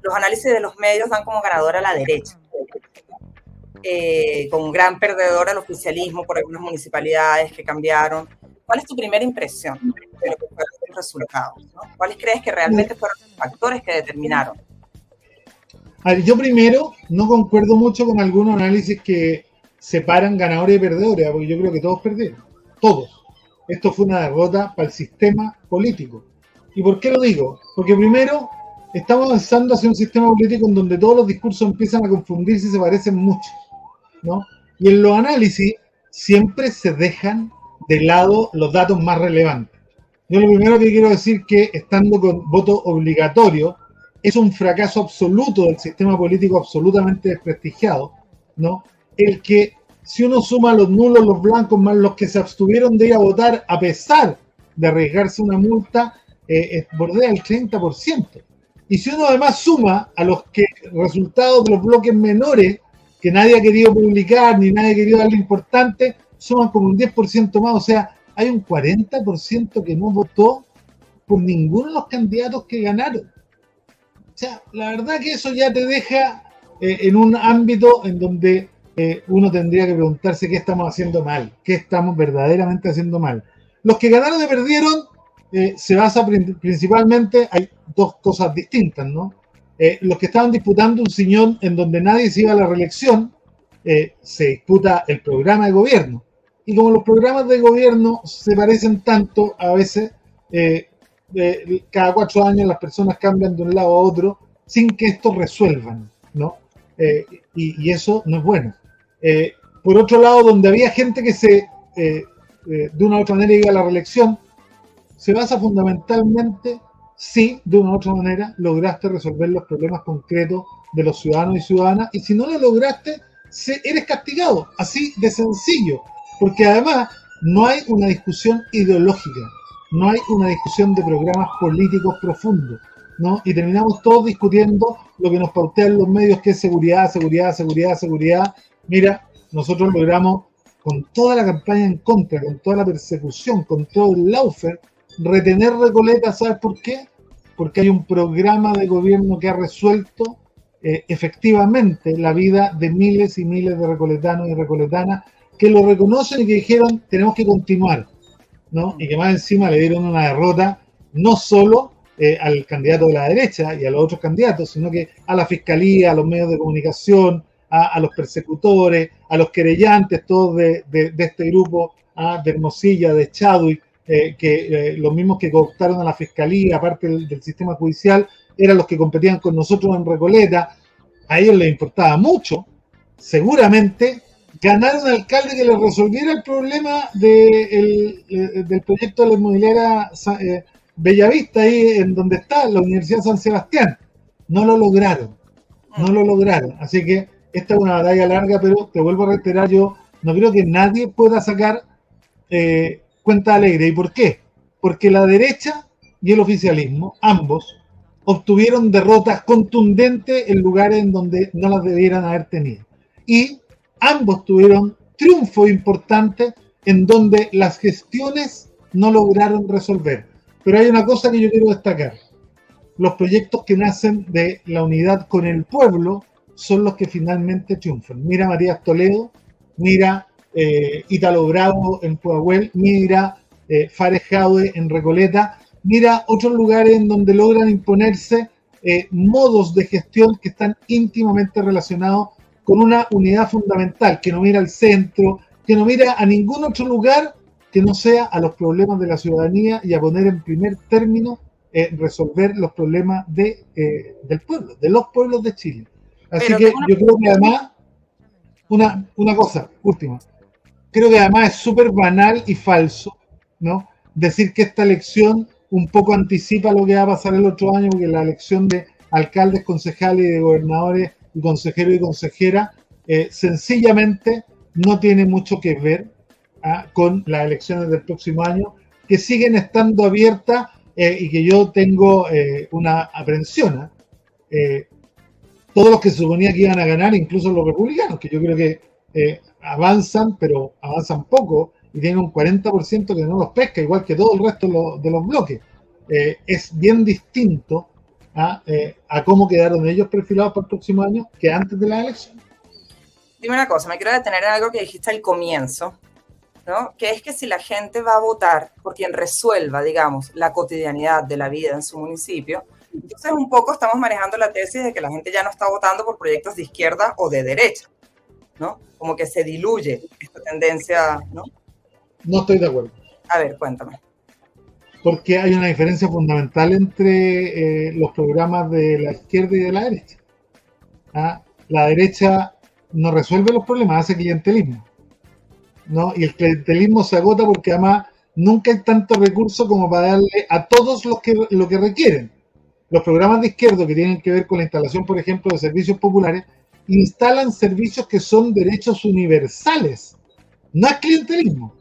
los análisis de los medios dan como ganadora a la derecha, con un gran perdedor al oficialismo por algunas municipalidades que cambiaron. ¿Cuál es tu primera impresión de lo que fueron los resultados, ¿no? ¿Cuáles crees que realmente fueron los factores que determinaron? A ver, yo primero no concuerdo mucho con algunos análisis que separan ganadores y perdedores, porque yo creo que todos perdieron, todos. Esto fue una derrota para el sistema político. ¿Y por qué lo digo? Porque primero estamos avanzando hacia un sistema político en donde todos los discursos empiezan a confundirse y se parecen mucho, ¿no? Y en los análisis siempre se dejan de lado los datos más relevantes. Yo lo primero que quiero decir que estando con voto obligatorio es un fracaso absoluto del sistema político absolutamente desprestigiado, ¿no? El que si uno suma los nulos, los blancos, más los que se abstuvieron de ir a votar a pesar de arriesgarse una multa, bordea el 30%. Y si uno además suma a los que resultados de los bloques menores que nadie ha querido publicar ni nadie ha querido darle importante, suman como un 10% más. O sea, hay un 40% que no votó por ninguno de los candidatos que ganaron. O sea, la verdad que eso ya te deja en un ámbito en donde uno tendría que preguntarse qué estamos haciendo mal, qué estamos verdaderamente haciendo mal. Los que ganaron y perdieron se basa principalmente, hay dos cosas distintas, ¿no? Los que estaban disputando un sillón en donde nadie se iba a la reelección, se disputa el programa de gobierno. Y como los programas de gobierno se parecen tanto, a veces cada 4 años las personas cambian de un lado a otro sin que esto resuelvan, ¿no? Y eso no es bueno. Por otro lado, donde había gente que de una u otra manera iba a la reelección, se basa fundamentalmente si de una u otra manera lograste resolver los problemas concretos de los ciudadanos y ciudadanas, y si no lo lograste, eres castigado, así de sencillo, porque además no hay una discusión ideológica, no hay una discusión de programas políticos profundos, ¿no? Y terminamos todos discutiendo lo que nos pautean los medios, que es seguridad, seguridad, seguridad, seguridad. Mira, nosotros logramos, con toda la campaña en contra, con toda la persecución, con todo el lawfare, retener Recoleta. ¿Sabes por qué? Porque hay un programa de gobierno que ha resuelto efectivamente la vida de miles y miles de recoletanos y recoletanas que lo reconocen y que dijeron tenemos que continuar, ¿no? Y que más encima le dieron una derrota no solo al candidato de la derecha y a los otros candidatos, sino que a la fiscalía, a los medios de comunicación, a los persecutores, a los querellantes, todos de este grupo, de Hermosilla, de Chadwick, los mismos que cooptaron a la fiscalía, aparte del sistema judicial, eran los que competían con nosotros en Recoleta. A ellos les importaba mucho, seguramente, ganar un alcalde que les resolviera el problema del proyecto de la inmobiliaria Bellavista, ahí en donde está la Universidad de San Sebastián. No lo lograron, así que esta es una batalla larga, pero te vuelvo a reiterar, yo no creo que nadie pueda sacar cuenta alegre. ¿Y por qué? Porque la derecha y el oficialismo, ambos, obtuvieron derrotas contundentes en lugares en donde no las debieran haber tenido. Y ambos tuvieron triunfos importantes en donde las gestiones no lograron resolver. Pero hay una cosa que yo quiero destacar. Los proyectos que nacen de la unidad con el pueblo son los que finalmente triunfan. Mira Matías Toledo, mira Ítalo Bravo en Pudahuel, mira Fares Jaude en Recoleta, mira otros lugares en donde logran imponerse modos de gestión que están íntimamente relacionados con una unidad fundamental, que no mira al centro, que no mira a ningún otro lugar que no sea a los problemas de la ciudadanía y a poner en primer término resolver los problemas del pueblo, de los pueblos de Chile. Así que yo creo que además, una cosa última, creo que además es súper banal y falso, ¿no? Decir que esta elección un poco anticipa lo que va a pasar el otro año, porque la elección de alcaldes, concejales y de gobernadores y consejeros y consejeras sencillamente no tiene mucho que ver con las elecciones del próximo año, que siguen estando abiertas y que yo tengo una aprensión. Todos los que se suponía que iban a ganar, incluso los republicanos, que yo creo que avanzan, pero avanzan poco, y tienen un 40% que no los pesca, igual que todo el resto de los bloques. Es bien distinto a cómo quedaron ellos perfilados para el próximo año que antes de la elección. Dime una cosa, me quiero detener en algo que dijiste al comienzo, ¿no? Que es que si la gente va a votar por quien resuelva, digamos, la cotidianidad de la vida en su municipio, entonces un poco estamos manejando la tesis de que la gente ya no está votando por proyectos de izquierda o de derecha, ¿no? Como que se diluye esta tendencia, ¿no? No estoy de acuerdo. A ver, cuéntame. Porque hay una diferencia fundamental entre los programas de la izquierda y de la derecha. La derecha no resuelve los problemas, hace clientelismo, ¿no? Y el clientelismo se agota porque además nunca hay tantos recursos como para darle a todos lo que requieren. Los programas de izquierda que tienen que ver con la instalación, por ejemplo, de servicios populares, instalan servicios que son derechos universales. No es clientelismo.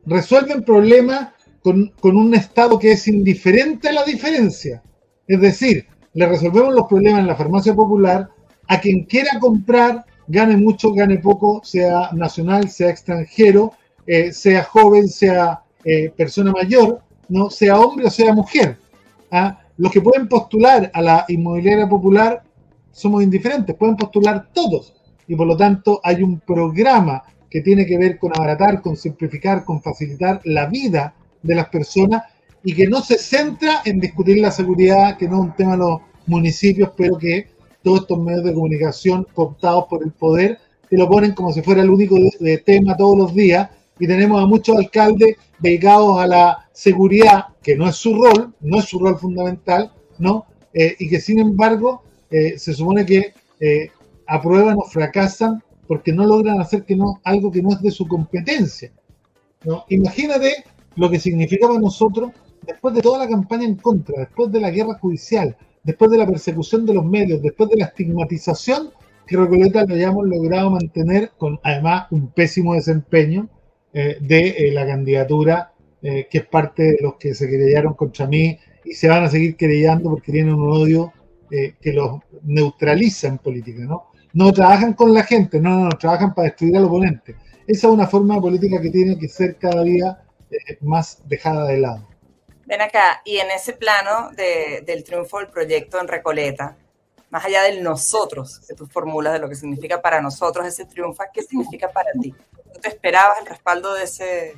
Resuelven problemas con un Estado que es indiferente a la diferencia. Es decir, le resolvemos los problemas en la farmacia popular a quien quiera comprar, gane mucho, gane poco, sea nacional, sea extranjero, sea joven, sea persona mayor, ¿no? Sea hombre o sea mujer. Los que pueden postular a la inmobiliaria popular somos indiferentes, pueden postular todos. Y por lo tanto hay un programa que tiene que ver con abaratar, con simplificar, con facilitar la vida de las personas y que no se centra en discutir la seguridad, que no es un tema de los municipios, pero que todos estos medios de comunicación cooptados por el poder te lo ponen como si fuera el único de tema todos los días, y tenemos a muchos alcaldes dedicados a la seguridad, que no es su rol fundamental, ¿no? Y que sin embargo se supone que aprueban o fracasan porque no logran hacer algo que no es de su competencia, ¿no? Imagínate lo que significa para nosotros, después de toda la campaña en contra, después de la guerra judicial, después de la persecución de los medios, después de la estigmatización, que Recoleta lo hayamos logrado mantener con además un pésimo desempeño de la candidatura, que es parte de los que se querellaron contra mí y se van a seguir querellando porque tienen un odio que los neutraliza en política, ¿no? No trabajan con la gente, no, trabajan para destruir al oponente. Esa es una forma de política que tiene que ser cada día más dejada de lado. Ven acá, y en ese plano del triunfo del proyecto en Recoleta, más allá del nosotros, que tú formulas de lo que significa para nosotros ese triunfo, ¿qué significa para ti? ¿Tú te esperabas el respaldo de ese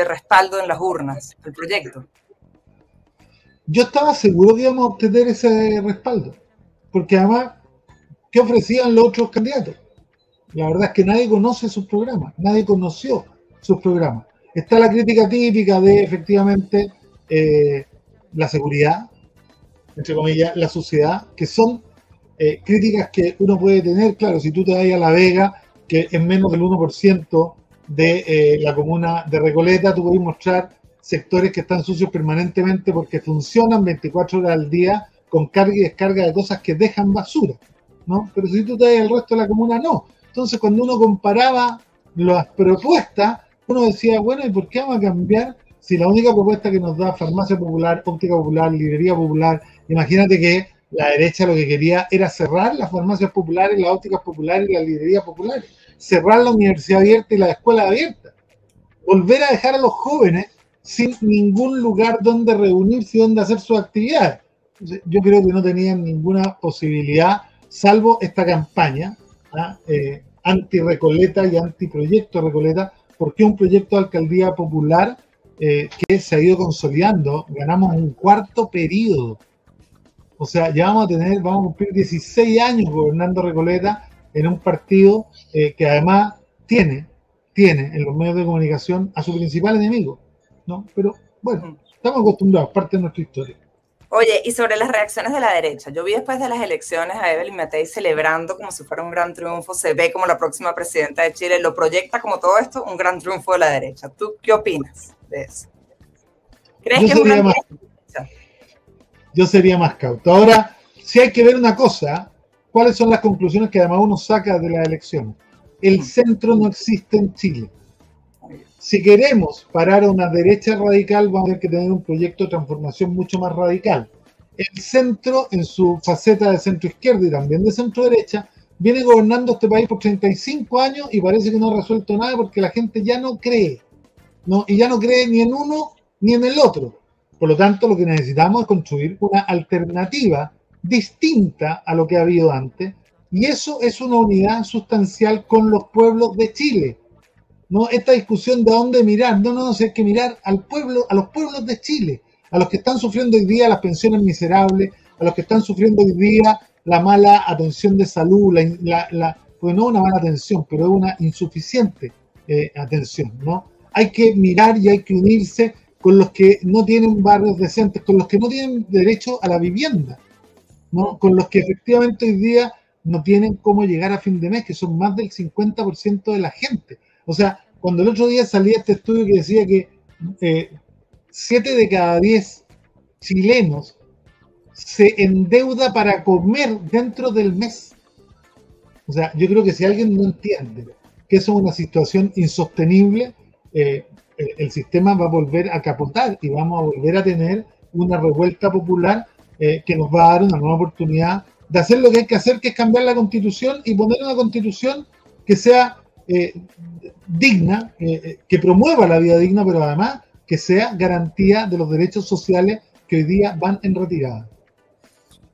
respaldo en las urnas, el proyecto? Yo estaba seguro que íbamos a obtener ese respaldo, porque además, ¿qué ofrecían los otros candidatos? La verdad es que nadie conoce sus programas, nadie conoció sus programas. Está la crítica típica de, efectivamente, la seguridad, entre comillas, la suciedad, que son críticas que uno puede tener. Claro, si tú te vas a La Vega, que es menos del 1% de la comuna de Recoleta, tú puedes mostrar sectores que están sucios permanentemente porque funcionan 24 horas al día con carga y descarga de cosas que dejan basura, ¿no? Pero si tú te vas al resto de la comuna, no. Entonces, cuando uno comparaba las propuestas, uno decía, bueno, ¿y por qué vamos a cambiar si la única propuesta que nos da farmacia popular, óptica popular, librería popular? Imagínate que la derecha lo que quería era cerrar las farmacias populares, las ópticas populares y las librerías populares, cerrar la universidad abierta y la escuela abierta, volver a dejar a los jóvenes sin ningún lugar donde reunirse y donde hacer sus actividades. Entonces, yo creo que no tenían ninguna posibilidad, salvo esta campaña anti-Recoleta y anti-proyecto Recoleta, porque es un proyecto de alcaldía popular que se ha ido consolidando. Ganamos un cuarto periodo. O sea, ya vamos a cumplir 16 años gobernando Recoleta en un partido que además tiene en los medios de comunicación a su principal enemigo, ¿no? Pero bueno, estamos acostumbrados, parte de nuestra historia. Oye, y sobre las reacciones de la derecha, yo vi después de las elecciones a Evelyn Matei celebrando como si fuera un gran triunfo, se ve como la próxima presidenta de Chile, lo proyecta como todo esto, un gran triunfo de la derecha. ¿Tú qué opinas de eso? ¿Crees que es un gran triunfo? Yo sería más cauto. Ahora, si hay que ver una cosa, ¿cuáles son las conclusiones que además uno saca de las elecciones? El centro no existe en Chile. Si queremos parar a una derecha radical, vamos a tener que tener un proyecto de transformación mucho más radical. El centro, en su faceta de centro izquierda y también de centro derecha, viene gobernando este país por 35 años y parece que no ha resuelto nada porque la gente ya no cree, ¿no? Y ya no cree ni en uno ni en el otro. Por lo tanto, lo que necesitamos es construir una alternativa distinta a lo que ha habido antes, y eso es una unidad sustancial con los pueblos de Chile. No esta discusión de dónde mirar, no, hay que mirar al pueblo, a los pueblos de Chile, a los que están sufriendo hoy día las pensiones miserables, a los que están sufriendo hoy día la mala atención de salud, pues no una mala atención, pero es una insuficiente atención, ¿no? Hay que mirar y hay que unirse con los que no tienen barrios decentes, con los que no tienen derecho a la vivienda, ¿no? Con los que efectivamente hoy día no tienen cómo llegar a fin de mes, que son más del 50% de la gente. O sea, cuando el otro día salía este estudio que decía que 7 de cada 10 chilenos se endeuda para comer dentro del mes. O sea, yo creo que si alguien no entiende que eso es una situación insostenible, el sistema va a volver a capotar y vamos a volver a tener una revuelta popular que nos va a dar una nueva oportunidad de hacer lo que hay que hacer, que es cambiar la Constitución y poner una Constitución que sea digna, que promueva la vida digna, pero además que sea garantía de los derechos sociales que hoy día van en retirada.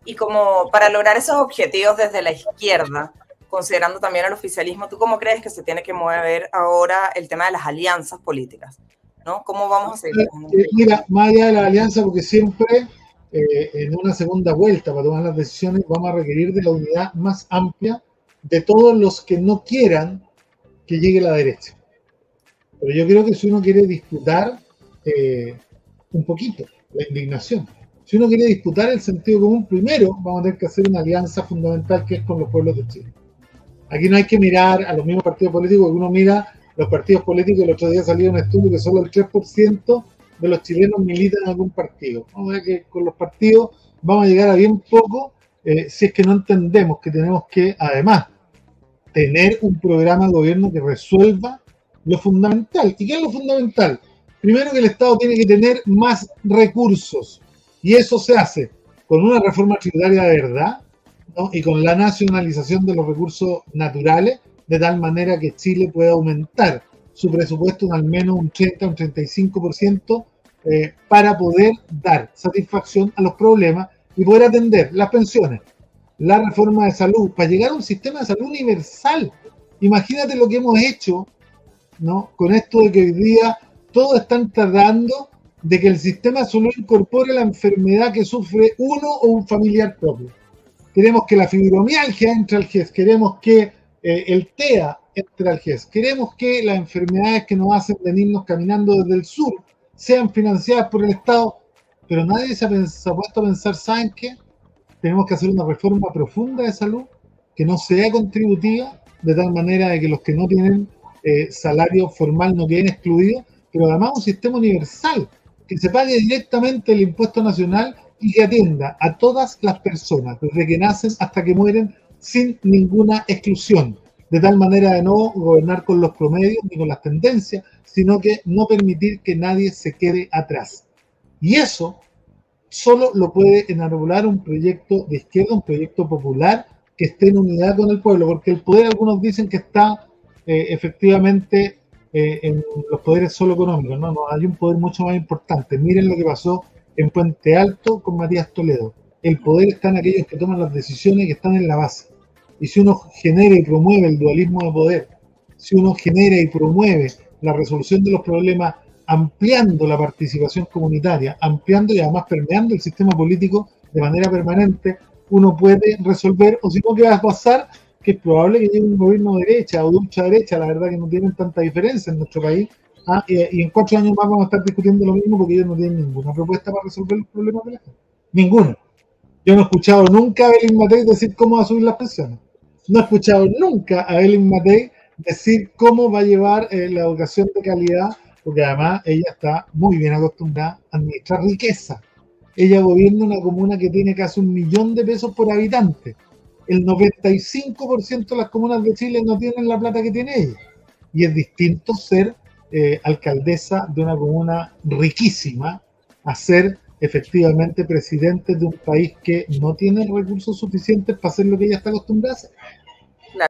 Y como para lograr esos objetivos desde la izquierda, considerando también el oficialismo, ¿tú cómo crees que se tiene que mover ahora el tema de las alianzas políticas? ¿No? ¿Cómo vamos a seguir? Mira, más allá de la alianza, porque siempre en una segunda vuelta para tomar las decisiones vamos a requerir de la unidad más amplia de todos los que no quieran que llegue la derecha. Pero yo creo que si uno quiere disputar un poquito la indignación, si uno quiere disputar el sentido común, primero vamos a tener que hacer una alianza fundamental que es con los pueblos de Chile. Aquí no hay que mirar a los mismos partidos políticos, porque uno mira los partidos políticos. El otro día salió un estudio que solo el 3% de los chilenos militan en algún partido. Vamos a ver que con los partidos vamos a llegar a bien poco si es que no entendemos que tenemos que, además, tener un programa de gobierno que resuelva lo fundamental. ¿Y qué es lo fundamental? Primero, que el Estado tiene que tener más recursos, y eso se hace con una reforma tributaria de verdad, ¿no? Y con la nacionalización de los recursos naturales, de tal manera que Chile pueda aumentar su presupuesto en al menos un 30 o un 35% para poder dar satisfacción a los problemas y poder atender las pensiones, la reforma de salud, para llegar a un sistema de salud universal. Imagínate lo que hemos hecho, ¿no? Con esto de que hoy día todos están tratando de que el sistema solo incorpore la enfermedad que sufre uno o un familiar propio. Queremos que la fibromialgia entre al GES, queremos que el TEA entre al GES, queremos que las enfermedades que nos hacen venirnos caminando desde el sur sean financiadas por el Estado, pero nadie se ha puesto a pensar, ¿saben qué? Tenemos que hacer una reforma profunda de salud que no sea contributiva, de tal manera de que los que no tienen salario formal no queden excluidos, pero además un sistema universal, que se pague directamente el impuesto nacional y que atienda a todas las personas, desde que nacen hasta que mueren, sin ninguna exclusión, de tal manera de no gobernar con los promedios ni con las tendencias, sino que no permitir que nadie se quede atrás. Y eso solo lo puede enarbolar un proyecto de izquierda, un proyecto popular que esté en unidad con el pueblo, porque el poder, algunos dicen que está efectivamente en los poderes solo económicos. No, hay un poder mucho más importante. Miren lo que pasó en Puente Alto con Matías Toledo. El poder está en aquellos que toman las decisiones y que están en la base. Y si uno genera y promueve el dualismo de poder, si uno genera y promueve la resolución de los problemas ampliando la participación comunitaria, ampliando y además permeando el sistema político de manera permanente, uno puede resolver, o si no, ¿qué va a pasar? Que es probable que llegue un gobierno de derecha o de ultraderecha, la verdad que no tienen tanta diferencia en nuestro país, y en 4 años más vamos a estar discutiendo lo mismo porque ellos no tienen ninguna propuesta para resolver los problemas de la gente. Ninguna. Yo no he escuchado nunca a Belén Matei decir cómo va a subir las pensiones. No he escuchado nunca a Belén Matei decir cómo va a llevar la educación de calidad, porque además ella está muy bien acostumbrada a administrar riqueza. Ella gobierna una comuna que tiene casi 1 millón de pesos por habitante. El 95% de las comunas de Chile no tienen la plata que tiene ella. Y es distinto ser alcaldesa de una comuna riquísima a ser efectivamente presidente de un país que no tiene recursos suficientes para hacer lo que ella está acostumbrada a hacer.